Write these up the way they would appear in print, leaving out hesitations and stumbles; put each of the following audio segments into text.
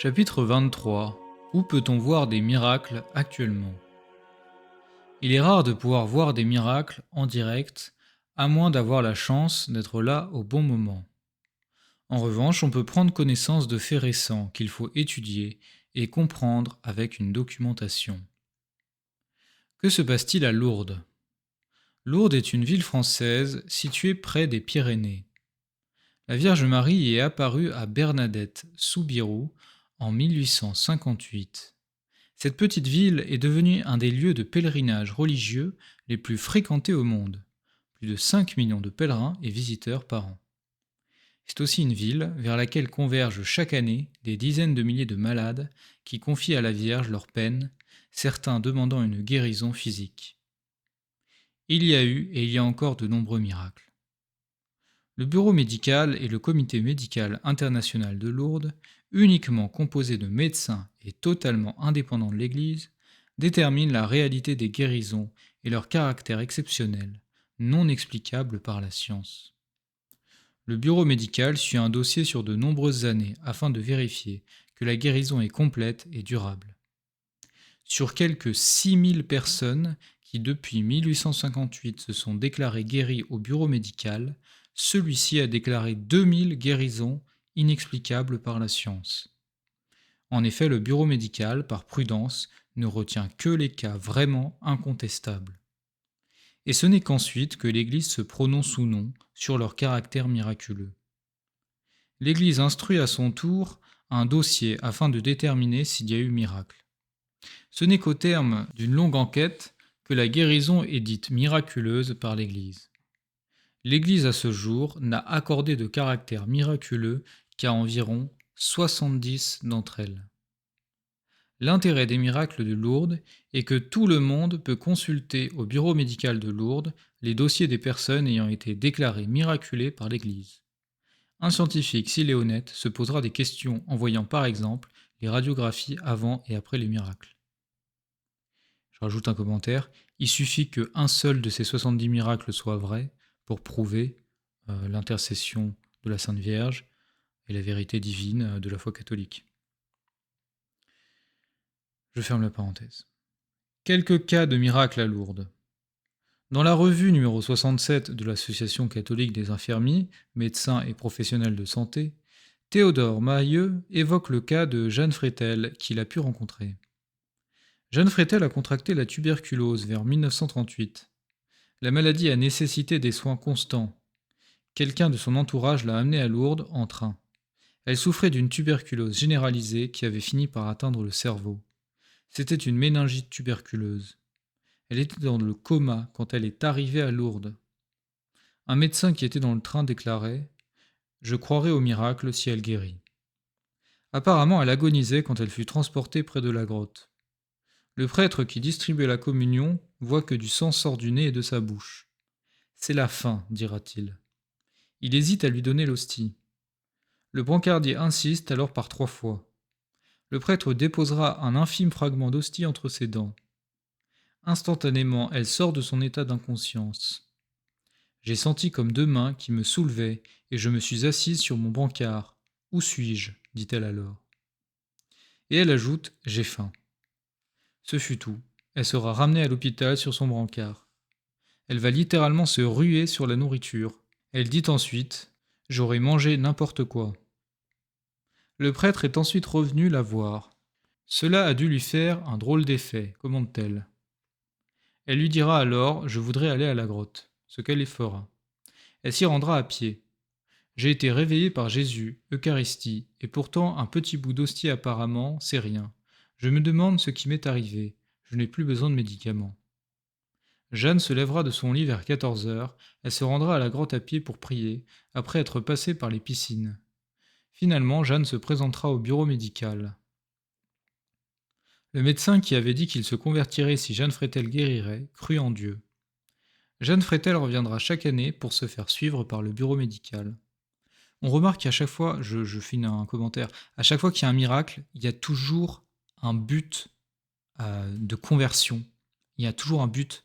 Chapitre 23. Où peut-on voir des miracles actuellement? Il est rare de pouvoir voir des miracles en direct, à moins d'avoir la chance d'être là au bon moment. En revanche, on peut prendre connaissance de faits récents qu'il faut étudier et comprendre avec une documentation. Que se passe-t-il à Lourdes? Lourdes est une ville française située près des Pyrénées. La Vierge Marie y est apparue à Bernadette, Soubirous, en 1858. Cette petite ville est devenue un des lieux de pèlerinage religieux les plus fréquentés au monde. Plus de 5 millions de pèlerins et visiteurs par an. C'est aussi une ville vers laquelle convergent chaque année des dizaines de milliers de malades qui confient à la Vierge leurs peines, certains demandant une guérison physique. Il y a eu et il y a encore de nombreux miracles. Le bureau médical et le comité médical international de Lourdes, uniquement composé de médecins et totalement indépendants de l'Église, déterminent la réalité des guérisons et leur caractère exceptionnel, non explicable par la science. Le bureau médical suit un dossier sur de nombreuses années afin de vérifier que la guérison est complète et durable. Sur quelques 6000 personnes qui depuis 1858 se sont déclarées guéries au bureau médical, celui-ci a déclaré 2000 guérisons inexplicables par la science. En effet, le bureau médical, par prudence, ne retient que les cas vraiment incontestables. Et ce n'est qu'ensuite que l'Église se prononce ou non sur leur caractère miraculeux. L'Église instruit à son tour un dossier afin de déterminer s'il y a eu miracle. Ce n'est qu'au terme d'une longue enquête que la guérison est dite miraculeuse par l'Église. L'Église à ce jour n'a accordé de caractère miraculeux qu'à environ 70 d'entre elles. L'intérêt des miracles de Lourdes est que tout le monde peut consulter au bureau médical de Lourdes les dossiers des personnes ayant été déclarées miraculées par l'Église. Un scientifique, s'il est honnête, se posera des questions en voyant par exemple les radiographies avant et après les miracles. Je rajoute un commentaire, il suffit qu'un seul de ces 70 miracles soit vrai pour prouver l'intercession de la Sainte Vierge et la vérité divine de la foi catholique. Je ferme la parenthèse. Quelques cas de miracles à Lourdes. Dans la revue numéro 67 de l'Association catholique des infirmiers, médecins et professionnels de santé, Théodore Maheux évoque le cas de Jeanne Frétel qu'il a pu rencontrer. Jeanne Frétel a contracté la tuberculose vers 1938. La maladie a nécessité des soins constants. Quelqu'un de son entourage l'a amenée à Lourdes en train. Elle souffrait d'une tuberculose généralisée qui avait fini par atteindre le cerveau. C'était une méningite tuberculeuse. Elle était dans le coma quand elle est arrivée à Lourdes. Un médecin qui était dans le train déclarait « Je croirai au miracle si elle guérit ». Apparemment, elle agonisait quand elle fut transportée près de la grotte. Le prêtre qui distribuait la communion voit que du sang sort du nez et de sa bouche. « C'est la faim, dira-t-il. » Il hésite à lui donner l'hostie. Le brancardier insiste alors par 3 fois. Le prêtre déposera un infime fragment d'hostie entre ses dents. Instantanément, elle sort de son état d'inconscience. J'ai senti comme 2 mains qui me soulevaient et je me suis assise sur mon brancard. Où suis-je ? Dit-elle alors. Et elle ajoute « J'ai faim ». Ce fut tout. Elle sera ramenée à l'hôpital sur son brancard. Elle va littéralement se ruer sur la nourriture. Elle dit ensuite « J'aurais mangé n'importe quoi ». Le prêtre est ensuite revenu la voir. Cela a dû lui faire un drôle d'effet, commente-t-elle. Elle lui dira alors « Je voudrais aller à la grotte », ce qu'elle y fera. Elle s'y rendra à pied. J'ai été réveillée par Jésus, Eucharistie, et pourtant un petit bout d'hostie apparemment, c'est rien. Je me demande ce qui m'est arrivé. Je n'ai plus besoin de médicaments. Jeanne se lèvera de son lit vers 14 heures. Elle se rendra à la grotte à pied pour prier, après être passée par les piscines. Finalement, Jeanne se présentera au bureau médical. Le médecin qui avait dit qu'il se convertirait si Jeanne Frétel guérirait, crut en Dieu. Jeanne Frétel reviendra chaque année pour se faire suivre par le bureau médical. On remarque qu'à chaque fois, je finis un commentaire, à chaque fois qu'il y a un miracle, il y a toujours un but de conversion. Il y a toujours un but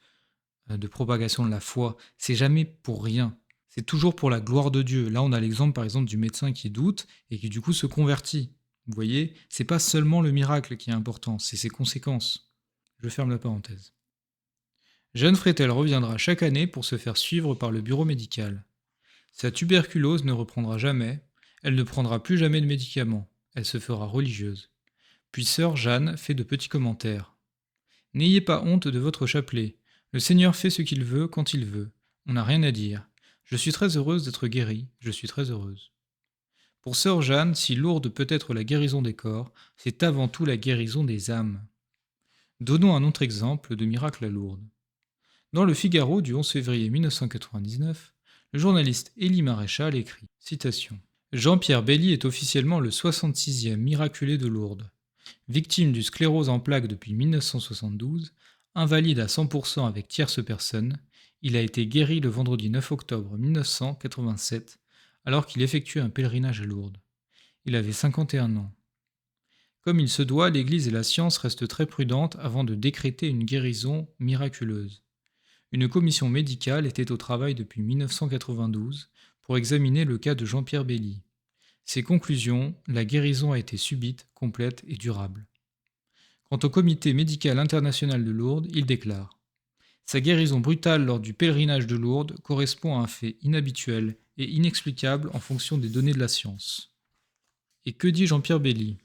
de propagation de la foi. C'est jamais pour rien. C'est toujours pour la gloire de Dieu. Là, on a l'exemple, par exemple, du médecin qui doute et qui, du coup, se convertit. Vous voyez, c'est pas seulement le miracle qui est important, c'est ses conséquences. Je ferme la parenthèse. Jeanne Frétel reviendra chaque année pour se faire suivre par le bureau médical. Sa tuberculose ne reprendra jamais, elle ne prendra plus jamais de médicaments, elle se fera religieuse. Puis sœur Jeanne fait de petits commentaires. N'ayez pas honte de votre chapelet. Le Seigneur fait ce qu'il veut quand il veut. On n'a rien à dire. Je suis très heureuse d'être guérie, je suis très heureuse. Pour sœur Jeanne, si lourde peut être la guérison des corps, c'est avant tout la guérison des âmes. Donnons un autre exemple de miracle à Lourdes. Dans le Figaro du 11 février 1999, le journaliste Élie Maréchal écrit, citation, Jean-Pierre Belly est officiellement le 66e miraculé de Lourdes. Victime du sclérose en plaques depuis 1972, invalide à 100% avec tierce personne, il a été guéri le vendredi 9 octobre 1987 alors qu'il effectuait un pèlerinage à Lourdes. Il avait 51 ans. Comme il se doit, l'Église et la science restent très prudentes avant de décréter une guérison miraculeuse. Une commission médicale était au travail depuis 1992 pour examiner le cas de Jean-Pierre Belly. Ses conclusions, la guérison a été subite, complète et durable. Quant au comité médical international de Lourdes, il déclare « Sa guérison brutale lors du pèlerinage de Lourdes correspond à un fait inhabituel et inexplicable en fonction des données de la science. » Et que dit Jean-Pierre Belly ?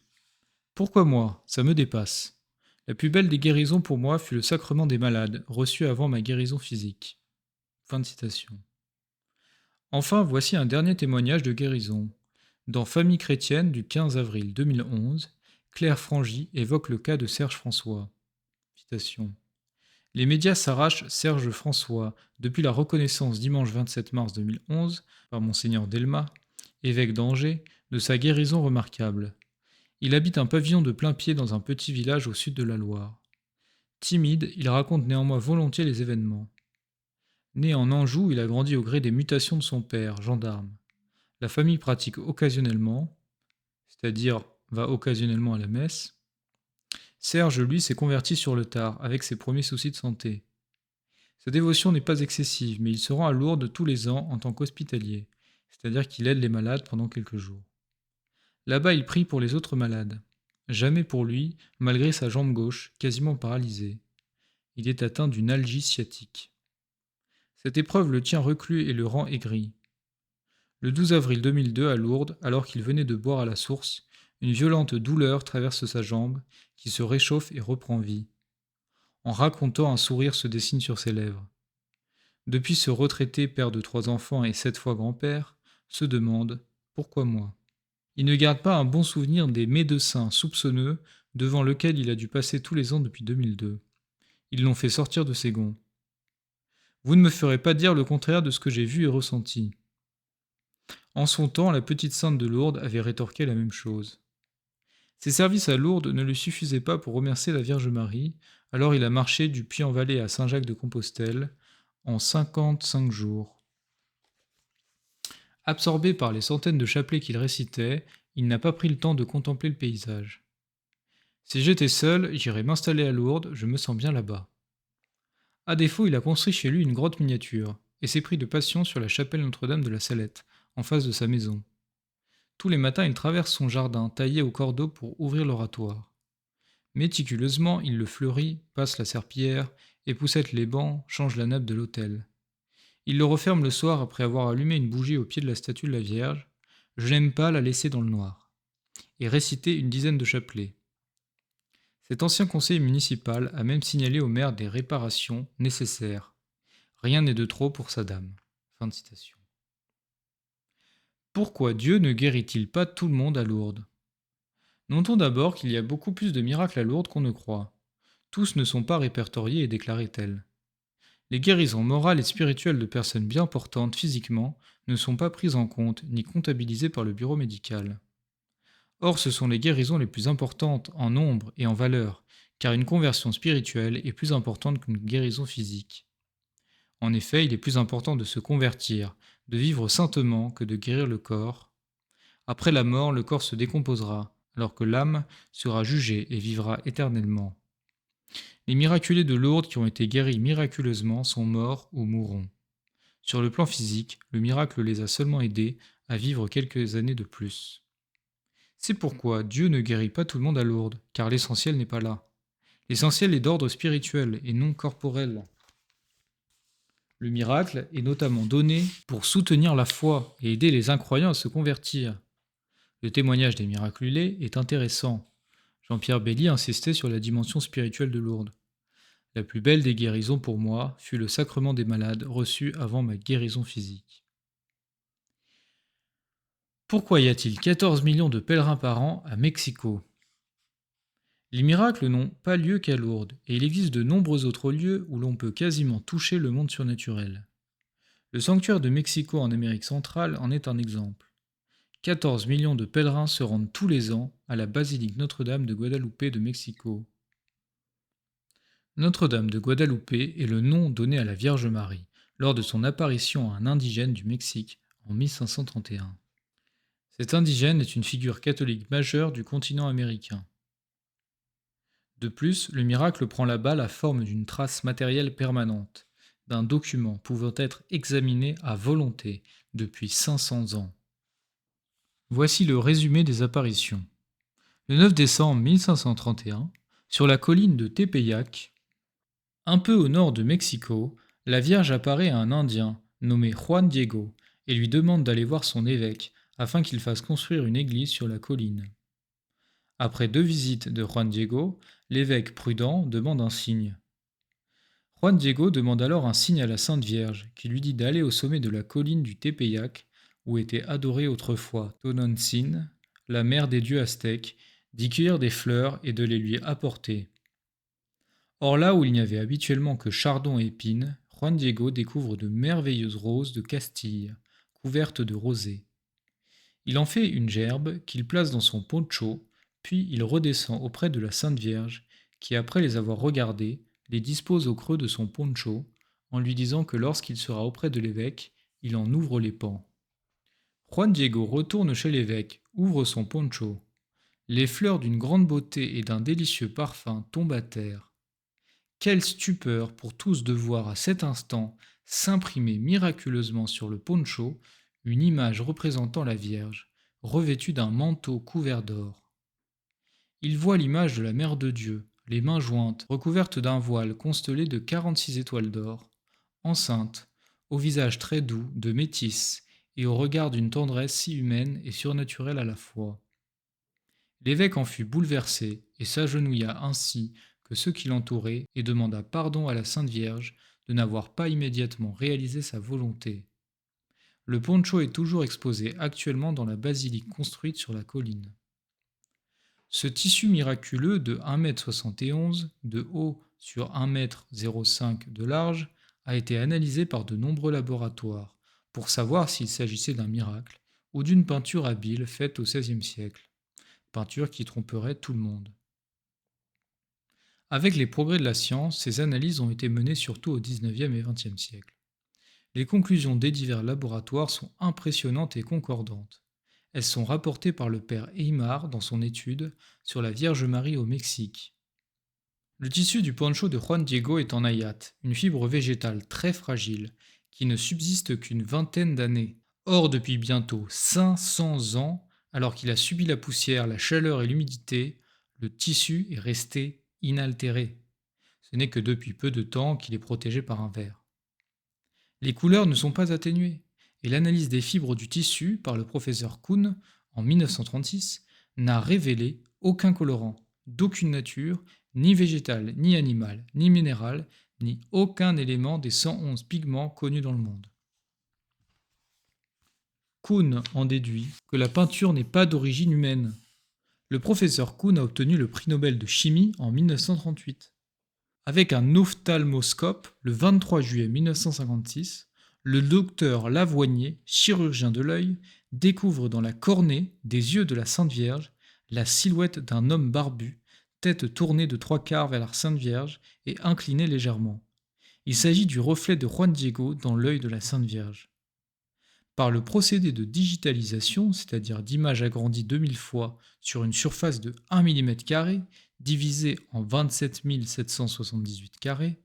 Pourquoi moi ? Ça me dépasse. La plus belle des guérisons pour moi fut le sacrement des malades, reçu avant ma guérison physique. Fin de citation. Enfin, voici un dernier témoignage de guérison. Dans Famille chrétienne du 15 avril 2011, Claire Frangy évoque le cas de Serge François. Citation. Les médias s'arrachent Serge François depuis la reconnaissance dimanche 27 mars 2011 par Monseigneur Delmas, évêque d'Angers, de sa guérison remarquable. Il habite un pavillon de plain-pied dans un petit village au sud de la Loire. Timide, il raconte néanmoins volontiers les événements. Né en Anjou, il a grandi au gré des mutations de son père, gendarme. La famille pratique occasionnellement, c'est-à-dire va occasionnellement à la messe. Serge, lui, s'est converti sur le tard, avec ses premiers soucis de santé. Sa dévotion n'est pas excessive, mais il se rend à Lourdes tous les ans en tant qu'hospitalier, c'est-à-dire qu'il aide les malades pendant quelques jours. Là-bas, il prie pour les autres malades. Jamais pour lui, malgré sa jambe gauche, quasiment paralysée. Il est atteint d'une algie sciatique. Cette épreuve le tient reclus et le rend aigri. Le 12 avril 2002, à Lourdes, alors qu'il venait de boire à la source, une violente douleur traverse sa jambe, qui se réchauffe et reprend vie. En racontant, un sourire se dessine sur ses lèvres. Depuis ce retraité, père de 3 enfants et 7 fois grand-père, se demande « Pourquoi moi ?» Il ne garde pas un bon souvenir des médecins soupçonneux devant lesquels il a dû passer tous les ans depuis 2002. Ils l'ont fait sortir de ses gonds. Vous ne me ferez pas dire le contraire de ce que j'ai vu et ressenti. En son temps, la petite sainte de Lourdes avait rétorqué la même chose. Ses services à Lourdes ne lui suffisaient pas pour remercier la Vierge Marie, alors il a marché du Puy-en-Velay à Saint-Jacques-de-Compostelle en 55 jours. Absorbé par les centaines de chapelets qu'il récitait, il n'a pas pris le temps de contempler le paysage. Si j'étais seul, j'irais m'installer à Lourdes, je me sens bien là-bas. À défaut, il a construit chez lui une grotte miniature, et s'est pris de passion sur la chapelle Notre-Dame de la Salette, en face de sa maison. Tous les matins, il traverse son jardin, taillé au cordeau pour ouvrir l'oratoire. Méticuleusement, il le fleurit, passe la serpillière, époussette les bancs, change la nappe de l'autel. Il le referme le soir après avoir allumé une bougie au pied de la statue de la Vierge. Je n'aime pas la laisser dans le noir. Et récité une dizaine de chapelets. Cet ancien conseiller municipal a même signalé au maire des réparations nécessaires. Rien n'est de trop pour sa dame. Fin de citation. Pourquoi Dieu ne guérit-il pas tout le monde à Lourdes ? Notons d'abord qu'il y a beaucoup plus de miracles à Lourdes qu'on ne croit. Tous ne sont pas répertoriés et déclarés tels. Les guérisons morales et spirituelles de personnes bien portantes physiquement ne sont pas prises en compte ni comptabilisées par le bureau médical. Or, ce sont les guérisons les plus importantes en nombre et en valeur, car une conversion spirituelle est plus importante qu'une guérison physique. En effet, il est plus important de se convertir, de vivre saintement que de guérir le corps. Après la mort, le corps se décomposera, alors que l'âme sera jugée et vivra éternellement. Les miraculés de Lourdes qui ont été guéris miraculeusement sont morts ou mourront. Sur le plan physique, le miracle les a seulement aidés à vivre quelques années de plus. C'est pourquoi Dieu ne guérit pas tout le monde à Lourdes, car l'essentiel n'est pas là. L'essentiel est d'ordre spirituel et non corporel. Le miracle est notamment donné pour soutenir la foi et aider les incroyants à se convertir. Le témoignage des miraculés est intéressant. Jean-Pierre Belly insistait sur la dimension spirituelle de Lourdes. La plus belle des guérisons pour moi fut le sacrement des malades reçu avant ma guérison physique. Pourquoi y a-t-il 14 millions de pèlerins par an à Mexico? Les miracles n'ont pas lieu qu'à Lourdes, et il existe de nombreux autres lieux où l'on peut quasiment toucher le monde surnaturel. Le sanctuaire de Mexico en Amérique centrale en est un exemple. 14 millions de pèlerins se rendent tous les ans à la basilique Notre-Dame de Guadalupe de Mexico. Notre-Dame de Guadalupe est le nom donné à la Vierge Marie lors de son apparition à un indigène du Mexique en 1531. Cet indigène est une figure catholique majeure du continent américain. De plus, le miracle prend là-bas la forme d'une trace matérielle permanente, d'un document pouvant être examiné à volonté depuis 500 ans. Voici le résumé des apparitions. Le 9 décembre 1531, sur la colline de Tepeyac, un peu au nord de Mexico, la Vierge apparaît à un Indien nommé Juan Diego et lui demande d'aller voir son évêque afin qu'il fasse construire une église sur la colline. Après 2 visites de Juan Diego, l'évêque prudent demande un signe. Juan Diego demande alors un signe à la Sainte Vierge, qui lui dit d'aller au sommet de la colline du Tepeyac, où était adorée autrefois Tonantzin, la mère des dieux aztèques, d'y cueillir des fleurs et de les lui apporter. Or là où il n'y avait habituellement que chardon et épines, Juan Diego découvre de merveilleuses roses de Castille, couvertes de rosée. Il en fait une gerbe qu'il place dans son poncho, puis il redescend auprès de la Sainte Vierge, qui après les avoir regardées, les dispose au creux de son poncho, en lui disant que lorsqu'il sera auprès de l'évêque, il en ouvre les pans. Juan Diego retourne chez l'évêque, ouvre son poncho. Les fleurs d'une grande beauté et d'un délicieux parfum tombent à terre. Quelle stupeur pour tous de voir à cet instant s'imprimer miraculeusement sur le poncho une image représentant la Vierge, revêtue d'un manteau couvert d'or. Ils voient l'image de la Mère de Dieu, les mains jointes, recouvertes d'un voile constellé de 46 étoiles d'or, enceinte, au visage très doux, de métisse, et au regard d'une tendresse si humaine et surnaturelle à la fois. L'évêque en fut bouleversé et s'agenouilla ainsi que ceux qui l'entouraient et demanda pardon à la Sainte Vierge de n'avoir pas immédiatement réalisé sa volonté. Le poncho est toujours exposé actuellement dans la basilique construite sur la colline. Ce tissu miraculeux de 1,71 m de haut sur 1,05 m de large a été analysé par de nombreux laboratoires pour savoir s'il s'agissait d'un miracle ou d'une peinture habile faite au XVIe siècle, peinture qui tromperait tout le monde. Avec les progrès de la science, ces analyses ont été menées surtout au XIXe et XXe siècle. Les conclusions des divers laboratoires sont impressionnantes et concordantes. Elles sont rapportées par le père Aymar dans son étude sur la Vierge Marie au Mexique. Le tissu du poncho de Juan Diego est en ayate, une fibre végétale très fragile, qui ne subsiste qu'une vingtaine d'années. Or, depuis bientôt 500 ans, alors qu'il a subi la poussière, la chaleur et l'humidité, le tissu est resté inaltéré. Ce n'est que depuis peu de temps qu'il est protégé par un verre. Les couleurs ne sont pas atténuées, et l'analyse des fibres du tissu par le professeur Kuhn en 1936 n'a révélé aucun colorant, d'aucune nature, ni végétal, ni animal, ni minéral, ni aucun élément des 111 pigments connus dans le monde. Kuhn en déduit que la peinture n'est pas d'origine humaine. Le professeur Kuhn a obtenu le prix Nobel de chimie en 1938. Avec un ophtalmoscope, le 23 juillet 1956, le docteur Lavoignet, chirurgien de l'œil, découvre dans la cornée des yeux de la Sainte Vierge la silhouette d'un homme barbu, tête tournée de 3/4 vers la Sainte Vierge et inclinée légèrement. Il s'agit du reflet de Juan Diego dans l'œil de la Sainte Vierge. Par le procédé de digitalisation, c'est-à-dire d'image agrandie 2000 fois sur une surface de 1 mm², divisée en 27 778 carrés,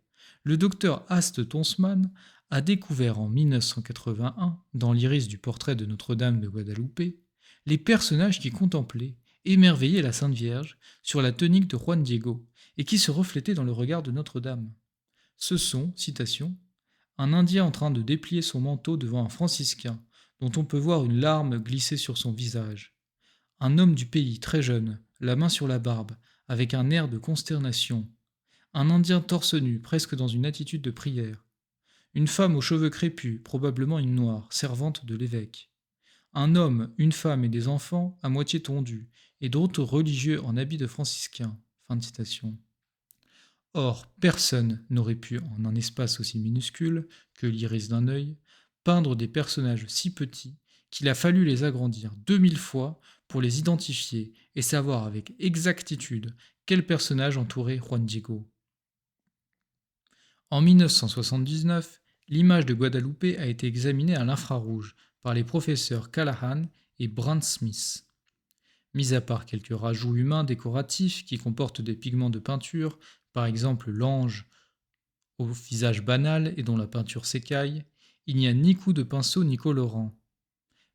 le docteur Ast Tonsman a découvert en 1981, dans l'iris du portrait de Notre-Dame de Guadalupe, les personnages qui contemplaient émerveillait la Sainte Vierge sur la tunique de Juan Diego et qui se reflétait dans le regard de Notre-Dame. Ce sont, citation, un Indien en train de déplier son manteau devant un franciscain, dont on peut voir une larme glisser sur son visage. Un homme du pays, très jeune, la main sur la barbe, avec un air de consternation. Un Indien torse nu, presque dans une attitude de prière. Une femme aux cheveux crépus, probablement une noire, servante de l'évêque. Un homme, une femme et des enfants, à moitié tondus, et d'autres religieux en habits de franciscains. Fin de citation. Or, personne n'aurait pu, en un espace aussi minuscule que l'iris d'un œil, peindre des personnages si petits qu'il a fallu les agrandir 2000 fois pour les identifier et savoir avec exactitude quel personnage entourait Juan Diego. En 1979, l'image de Guadalupe a été examinée à l'infrarouge par les professeurs Callahan et Brand Smith. Mis à part quelques rajouts humains décoratifs qui comportent des pigments de peinture, par exemple l'ange au visage banal et dont la peinture s'écaille, il n'y a ni coup de pinceau ni colorant.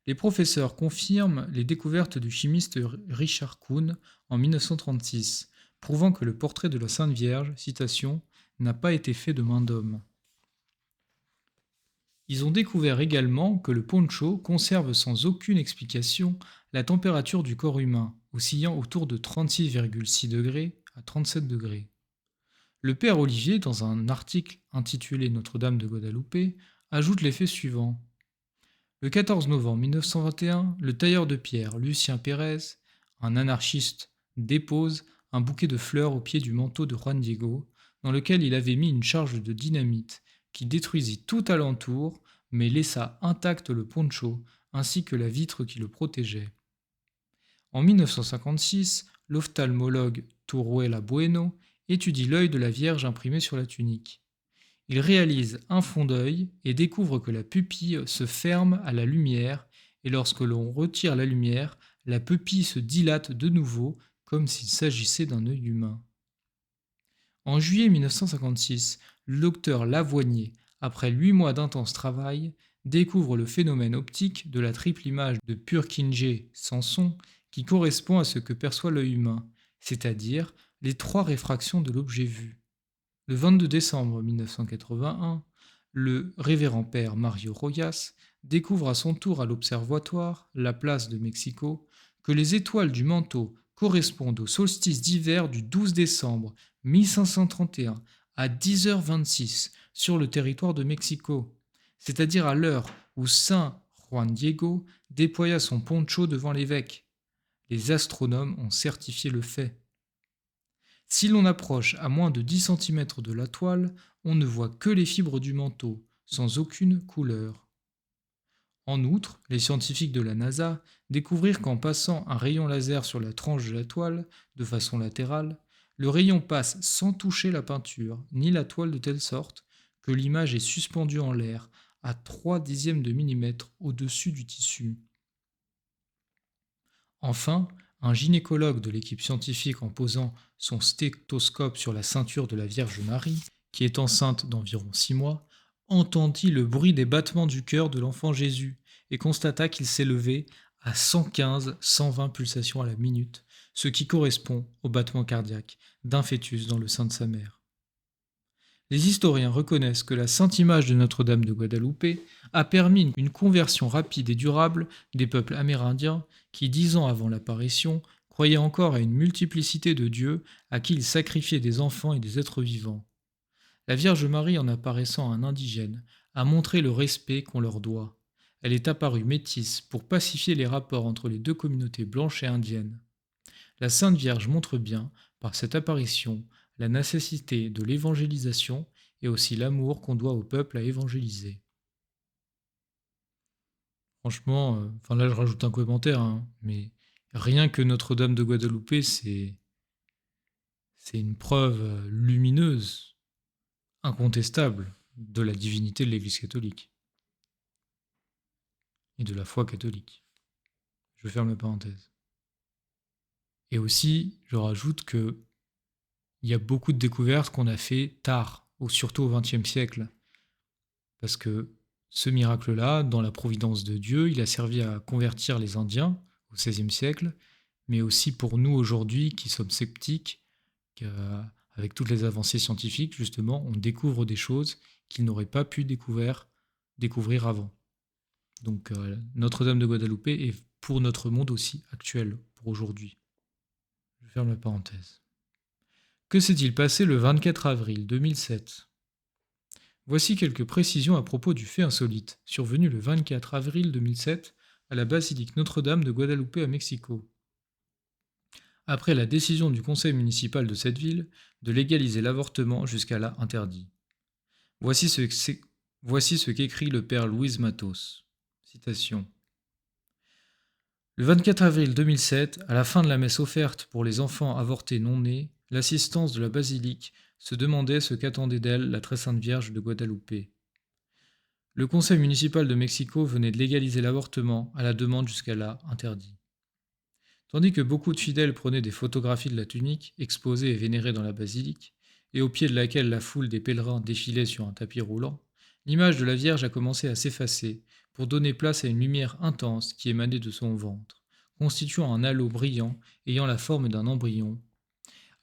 Les professeurs confirment les découvertes du chimiste Richard Kuhn en 1936, prouvant que le portrait de la Sainte Vierge, citation, n'a pas été fait de main d'homme. Ils ont découvert également que le poncho conserve sans aucune explication la température du corps humain, oscillant autour de 36,6 degrés à 37 degrés. Le père Olivier, dans un article intitulé Notre-Dame de Guadalupe, ajoute les faits suivants. Le 14 novembre 1921, le tailleur de pierre Lucien Pérez, un anarchiste, dépose un bouquet de fleurs au pied du manteau de Juan Diego, dans lequel il avait mis une charge de dynamite qui détruisit tout alentour, mais laissa intact le poncho ainsi que la vitre qui le protégeait. En 1956, l'ophtalmologue Turuela Bueno étudie l'œil de la Vierge imprimé sur la tunique. Il réalise un fond d'œil et découvre que la pupille se ferme à la lumière et lorsque l'on retire la lumière, la pupille se dilate de nouveau comme s'il s'agissait d'un œil humain. En juillet 1956, le docteur Lavoignet, après 8 mois d'intense travail, découvre le phénomène optique de la triple image de Purkinje-Sanson qui correspond à ce que perçoit l'œil humain, c'est-à-dire les 3 réfractions de l'objet vu. Le 22 décembre 1981, le révérend père Mario Rojas découvre à son tour à l'observatoire, la place de Mexico, que les étoiles du manteau correspondent au solstice d'hiver du 12 décembre 1531 à 10h26 sur le territoire de Mexico, c'est-à-dire à l'heure où Saint Juan Diego déploya son poncho devant l'évêque. Les astronomes ont certifié le fait. Si l'on approche à moins de 10 cm de la toile, on ne voit que les fibres du manteau, sans aucune couleur. En outre, les scientifiques de la NASA découvrirent qu'en passant un rayon laser sur la tranche de la toile, de façon latérale, le rayon passe sans toucher la peinture, ni la toile de telle sorte que l'image est suspendue en l'air à 0,3 de millimètre au-dessus du tissu. Enfin, un gynécologue de l'équipe scientifique en posant son stéthoscope sur la ceinture de la Vierge Marie, qui est enceinte d'environ 6 mois, entendit le bruit des battements du cœur de l'enfant Jésus et constata qu'il s'élevait à 115-120 pulsations à la minute, ce qui correspond au battement cardiaque d'un fœtus dans le sein de sa mère. Les historiens reconnaissent que la sainte image de Notre-Dame de Guadalupe a permis une conversion rapide et durable des peuples amérindiens qui, 10 ans avant l'apparition, croyaient encore à une multiplicité de dieux à qui ils sacrifiaient des enfants et des êtres vivants. La Vierge Marie, en apparaissant à un indigène, a montré le respect qu'on leur doit. Elle est apparue métisse pour pacifier les rapports entre les deux communautés blanches et indiennes. La Sainte Vierge montre bien, par cette apparition, la nécessité de l'évangélisation et aussi l'amour qu'on doit au peuple à évangéliser. Franchement, là je rajoute un commentaire, mais rien que Notre-Dame de Guadalupe, c'est une preuve lumineuse, incontestable, de la divinité de l'Église catholique et de la foi catholique. Je ferme la parenthèse. Et aussi, je rajoute que il y a beaucoup de découvertes qu'on a fait tard, ou surtout au XXe siècle. Parce que ce miracle-là, dans la providence de Dieu, il a servi à convertir les Indiens au XVIe siècle, mais aussi pour nous aujourd'hui qui sommes sceptiques, avec toutes les avancées scientifiques, justement, on découvre des choses qu'ils n'auraient pas pu découvrir avant. Donc Notre-Dame de Guadeloupe est pour notre monde aussi actuel, pour aujourd'hui. Je ferme la parenthèse. Que s'est-il passé le 24 avril 2007 ? Voici quelques précisions à propos du fait insolite, survenu le 24 avril 2007 à la basilique Notre-Dame de Guadeloupe à Mexico. Après la décision du conseil municipal de cette ville de légaliser l'avortement jusqu'à là interdit. Voici ce qu'écrit le père Luis Matos. Citation. Le 24 avril 2007, à la fin de la messe offerte pour les enfants avortés non nés, l'assistance de la basilique se demandait ce qu'attendait d'elle la très sainte Vierge de Guadeloupe. Le conseil municipal de Mexico venait de légaliser l'avortement à la demande jusqu'à là interdit. Tandis que beaucoup de fidèles prenaient des photographies de la tunique, exposée et vénérée dans la basilique, et au pied de laquelle la foule des pèlerins défilait sur un tapis roulant, l'image de la Vierge a commencé à s'effacer pour donner place à une lumière intense qui émanait de son ventre, constituant un halo brillant ayant la forme d'un embryon.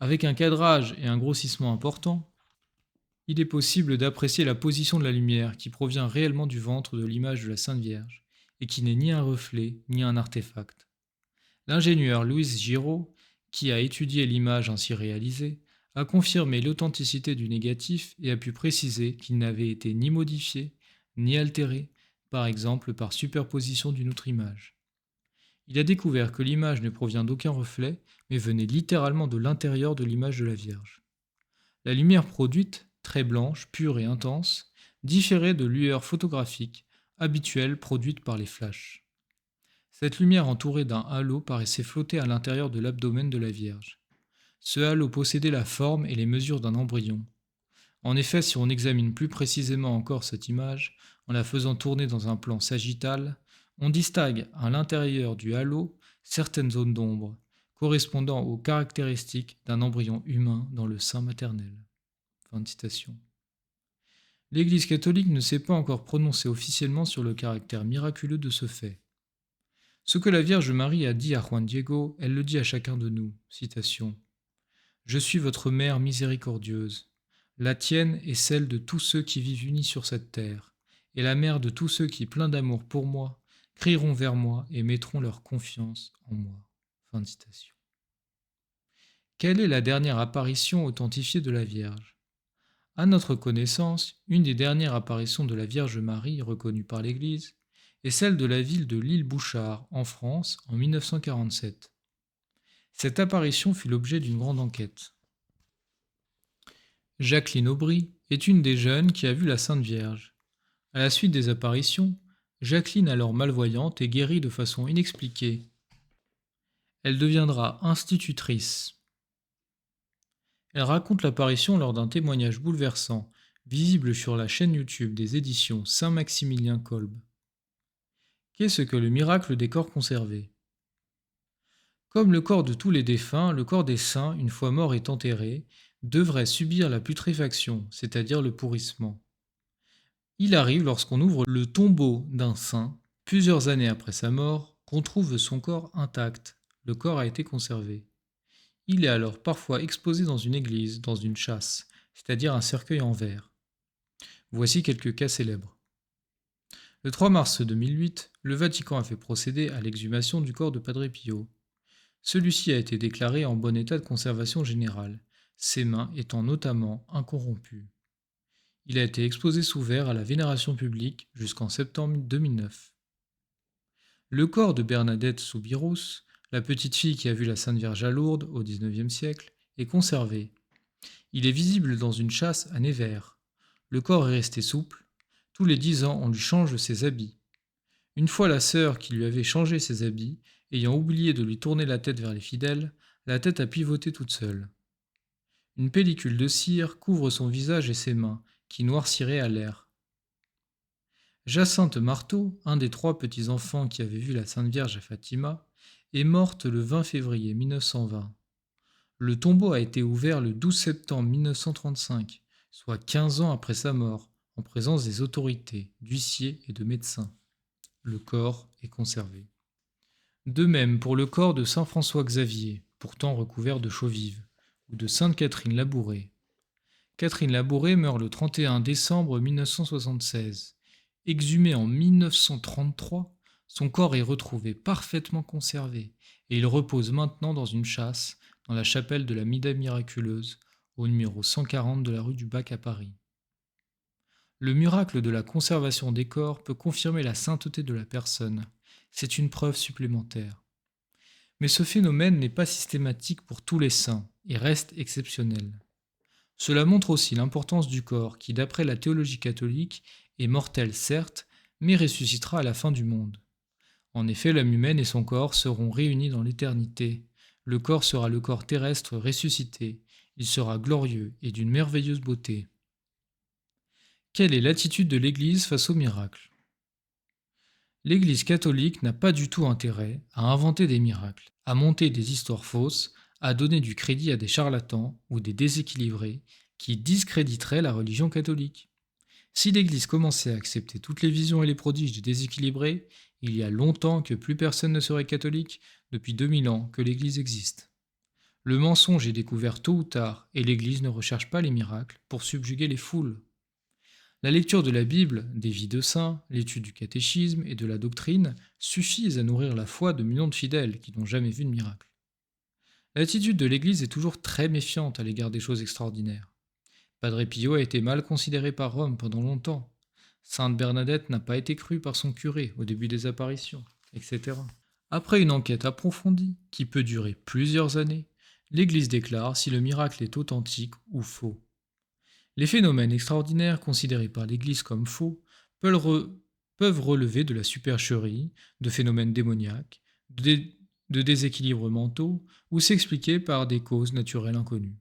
Avec un cadrage et un grossissement important, il est possible d'apprécier la position de la lumière qui provient réellement du ventre de l'image de la Sainte Vierge, et qui n'est ni un reflet ni un artefact. L'ingénieur Luis Giraud, qui a étudié l'image ainsi réalisée, a confirmé l'authenticité du négatif et a pu préciser qu'il n'avait été ni modifié, ni altéré, par exemple par superposition d'une autre image. Il a découvert que l'image ne provient d'aucun reflet, mais venait littéralement de l'intérieur de l'image de la Vierge. La lumière produite, très blanche, pure et intense, différait de lueurs photographiques habituelles produites par les flashs. Cette lumière entourée d'un halo paraissait flotter à l'intérieur de l'abdomen de la Vierge. Ce halo possédait la forme et les mesures d'un embryon. En effet, si on examine plus précisément encore cette image, en la faisant tourner dans un plan sagittal, on distingue à l'intérieur du halo certaines zones d'ombre, correspondant aux caractéristiques d'un embryon humain dans le sein maternel. Fin de citation. L'Église catholique ne s'est pas encore prononcée officiellement sur le caractère miraculeux de ce fait. Ce que la Vierge Marie a dit à Juan Diego, elle le dit à chacun de nous. Citation. « Je suis votre mère miséricordieuse. La tienne est celle de tous ceux qui vivent unis sur cette terre, et la mère de tous ceux qui, pleins d'amour pour moi, crieront vers moi et mettront leur confiance en moi. » Fin de citation. Quelle est la dernière apparition authentifiée de la Vierge ? À notre connaissance, une des dernières apparitions de la Vierge Marie reconnue par l'Église est celle de la ville de l'Île-Bouchard, en France, en 1947. Cette apparition fut l'objet d'une grande enquête. Jacqueline Aubry est une des jeunes qui a vu la Sainte Vierge. À la suite des apparitions, Jacqueline, alors malvoyante, est guérie de façon inexpliquée. Elle deviendra institutrice. Elle raconte l'apparition lors d'un témoignage bouleversant, visible sur la chaîne YouTube des éditions Saint-Maximilien Kolb. Qu'est-ce que le miracle des corps conservés ? Comme le corps de tous les défunts, le corps des saints, une fois mort et enterré, devrait subir la putréfaction, c'est-à-dire le pourrissement. Il arrive lorsqu'on ouvre le tombeau d'un saint, plusieurs années après sa mort, qu'on trouve son corps intact. Le corps a été conservé. Il est alors parfois exposé dans une église, dans une châsse, c'est-à-dire un cercueil en verre. Voici quelques cas célèbres. Le 3 mars 2008, le Vatican a fait procéder à l'exhumation du corps de Padre Pio. Celui-ci a été déclaré en bon état de conservation générale, ses mains étant notamment incorrompues. Il a été exposé sous verre à la vénération publique jusqu'en septembre 2009. Le corps de Bernadette Soubirous, la petite fille qui a vu la Sainte Vierge à Lourdes au XIXe siècle, est conservé. Il est visible dans une châsse à Nevers. Le corps est resté souple. Tous les 10 ans, on lui change ses habits. Une fois la sœur qui lui avait changé ses habits, ayant oublié de lui tourner la tête vers les fidèles, la tête a pivoté toute seule. Une pellicule de cire couvre son visage et ses mains, qui noirciraient à l'air. Jacinthe Marteau, un des 3 petits-enfants qui avaient vu la Sainte Vierge à Fatima, est morte le 20 février 1920. Le tombeau a été ouvert le 12 septembre 1935, soit 15 ans après sa mort, en présence des autorités, d'huissiers et de médecins. Le corps est conservé. De même pour le corps de saint François Xavier, pourtant recouvert de chaux vives, ou de sainte Catherine Labourée. Catherine Labourée meurt le 31 décembre 1976. Exhumé en 1933, son corps est retrouvé parfaitement conservé et il repose maintenant dans une châsse dans la chapelle de la Mida Miraculeuse, au numéro 140 de la rue du Bac à Paris. Le miracle de la conservation des corps peut confirmer la sainteté de la personne. C'est une preuve supplémentaire. Mais ce phénomène n'est pas systématique pour tous les saints et reste exceptionnel. Cela montre aussi l'importance du corps qui, d'après la théologie catholique, est mortel certes, mais ressuscitera à la fin du monde. En effet, l'âme humaine et son corps seront réunis dans l'éternité. Le corps sera le corps terrestre ressuscité. Il sera glorieux et d'une merveilleuse beauté. Quelle est l'attitude de l'Église face au miracle? L'Église catholique n'a pas du tout intérêt à inventer des miracles, à monter des histoires fausses, à donner du crédit à des charlatans ou des déséquilibrés qui discréditeraient la religion catholique. Si l'Église commençait à accepter toutes les visions et les prodiges des déséquilibrés, il y a longtemps que plus personne ne serait catholique, depuis 2000 ans que l'Église existe. Le mensonge est découvert tôt ou tard et l'Église ne recherche pas les miracles pour subjuguer les foules. La lecture de la Bible, des vies de saints, l'étude du catéchisme et de la doctrine suffisent à nourrir la foi de millions de fidèles qui n'ont jamais vu de miracle. L'attitude de l'Église est toujours très méfiante à l'égard des choses extraordinaires. Padre Pio a été mal considéré par Rome pendant longtemps. Sainte Bernadette n'a pas été crue par son curé au début des apparitions, etc. Après une enquête approfondie, qui peut durer plusieurs années, l'Église déclare si le miracle est authentique ou faux. Les phénomènes extraordinaires considérés par l'Église comme faux peuvent relever de la supercherie, de phénomènes démoniaques, de déséquilibres mentaux ou s'expliquer par des causes naturelles inconnues.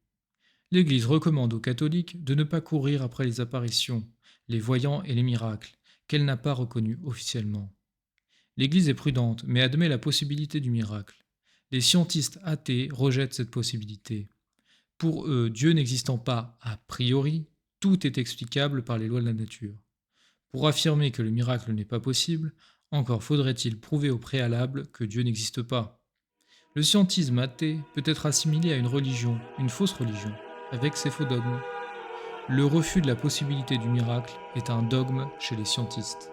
L'Église recommande aux catholiques de ne pas courir après les apparitions, les voyants et les miracles, qu'elle n'a pas reconnus officiellement. L'Église est prudente, mais admet la possibilité du miracle. Les scientistes athées rejettent cette possibilité. Pour eux, Dieu n'existant pas a priori, tout est explicable par les lois de la nature. Pour affirmer que le miracle n'est pas possible, encore faudrait-il prouver au préalable que Dieu n'existe pas. Le scientisme athée peut être assimilé à une religion, une fausse religion, avec ses faux dogmes. Le refus de la possibilité du miracle est un dogme chez les scientistes.